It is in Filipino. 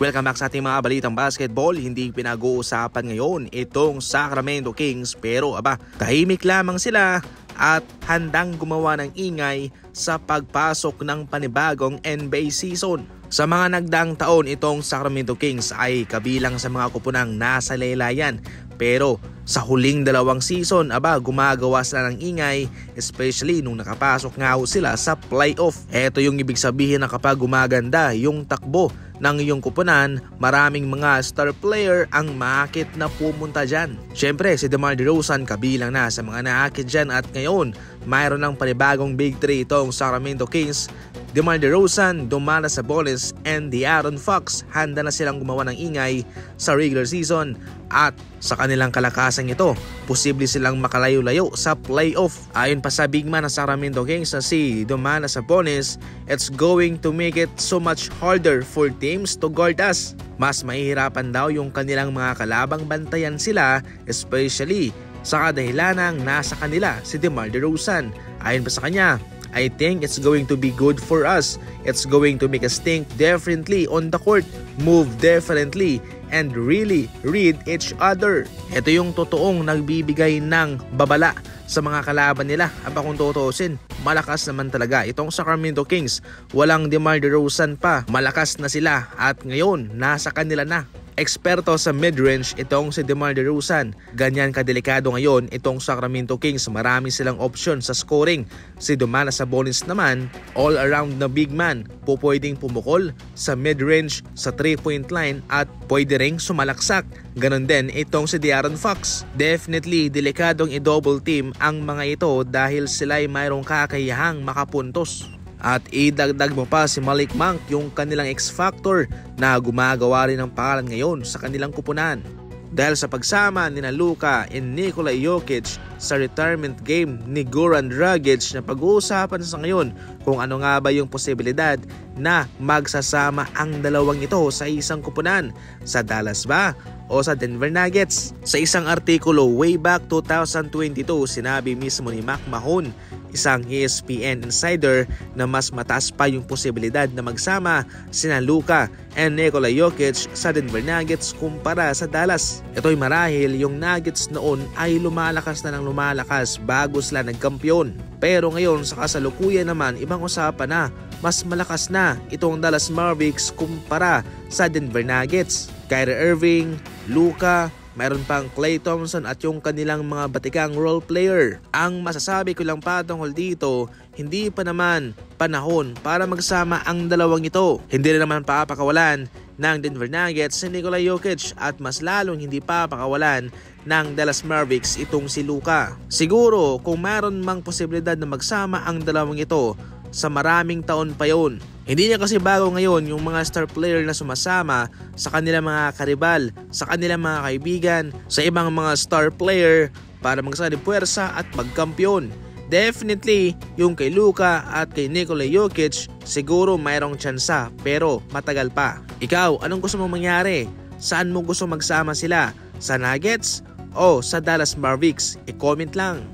Welcome back sa ating mga balitang basketball. Hindi pinag-uusapan ngayon itong Sacramento Kings pero tahimik lamang sila at handang gumawa ng ingay sa pagpasok ng panibagong NBA season. Sa mga nagdaang taon, itong Sacramento Kings ay kabilang sa mga kupunang nasa laylayan. Pero sa huling dalawang season, gumagawa sila ng ingay, especially nung nakapasok nga sila sa playoff. Ito yung ibig sabihin na kapag gumaganda yung takbo ng iyong kupunan, maraming mga star player ang maakit na pumunta dyan. Siyempre, si DeMar DeRozan kabilang na sa mga naakit dyan at ngayon, mayroon ng panibagong big three itong Sacramento Kings. DeMar DeRozan, Domantas Sabonis, and De'Aaron Fox. Handa na silang gumawa ng ingay sa regular season at sa kanilang kalakasang ito, posible silang makalayo-layo sa playoff. Ayon pa sa big man ng Sacramento Kings na si Domantas Sabonis, it's going to make it so much harder for teams to guard us. Mas mahihirapan daw yung kanilang mga kalabang bantayan sila, especially sa kadahilanang nasa kanila si DeMar DeRozan. Ayon pa sa kanya, I think it's going to be good for us. It's going to make us think differently on the court, move differently, and really read each other. Ito yung totoong nagbibigay ng babala sa mga kalaban nila. Kung tutuusin, malakas naman talaga itong Sacramento Kings. Walang DeMar DeRozan pa, malakas na sila at ngayon nasa kanila na. Eksperto sa midrange itong si DeMar DeRozan. Ganyan kadelikado ngayon itong Sacramento Kings. Marami silang option sa scoring. Si Domantas Sabonis naman, all around na big man. Pwedeng pumukol sa midrange, sa 3-point line at pwede ring sumalaksak. Ganon din itong si De'Aaron Fox. Definitely delikadong i-double team ang mga ito dahil sila'y mayroong kakayahang makapuntos. At idagdag mo pa si Malik Monk, yung kanilang X-Factor na gumagawa rin ng pangalan ngayon sa kanilang kupunan. Dahil sa pagsama ni Luka and Nikola Jokic sa retirement game ni Goran Dragic, na pag-uusapan sa ngayon kung ano nga ba yung posibilidad na magsasama ang dalawang ito sa isang kupunan. Sa Dallas ba o sa Denver Nuggets? Sa isang artikulo way back 2022, sinabi mismo ni Mac Mahon, isang ESPN insider, na mas mataas pa yung posibilidad na magsama sina Luka and Nikola Jokic sa Denver Nuggets kumpara sa Dallas. Ito'y marahil yung Nuggets noon ay lumalakas na ng lumalakas bago sila nagkampiyon. Pero ngayon sa kasalukuyan naman, ibang usapan na. Mas malakas na itong Dallas Mavericks kumpara sa Denver Nuggets. Kyrie Irving, Luka, mayroon pang Klay Thompson at yung kanilang mga batikang role player. Ang masasabi ko lang patungkol dito, hindi pa naman panahon para magsama ang dalawang ito. Hindi rin naman papakawalan ng Denver Nuggets si Nikola Jokic at mas lalong hindi papakawalan ng Dallas Mavericks itong si Luka. Siguro kung mayroon mang posibilidad na magsama ang dalawang ito, sa maraming taon pa yun. Hindi niya kasi bago ngayon yung mga star player na sumasama sa kanilang mga karibal, sa kanilang mga kaibigan, sa ibang mga star player para magsali puwersa at magkampiyon. Definitely, yung kay Luka at kay Nikola Jokic, siguro mayroong tsansa pero matagal pa. Ikaw, anong gusto mong mangyari? Saan mo gusto magsama sila? Sa Nuggets o sa Dallas Mavericks? I-comment lang.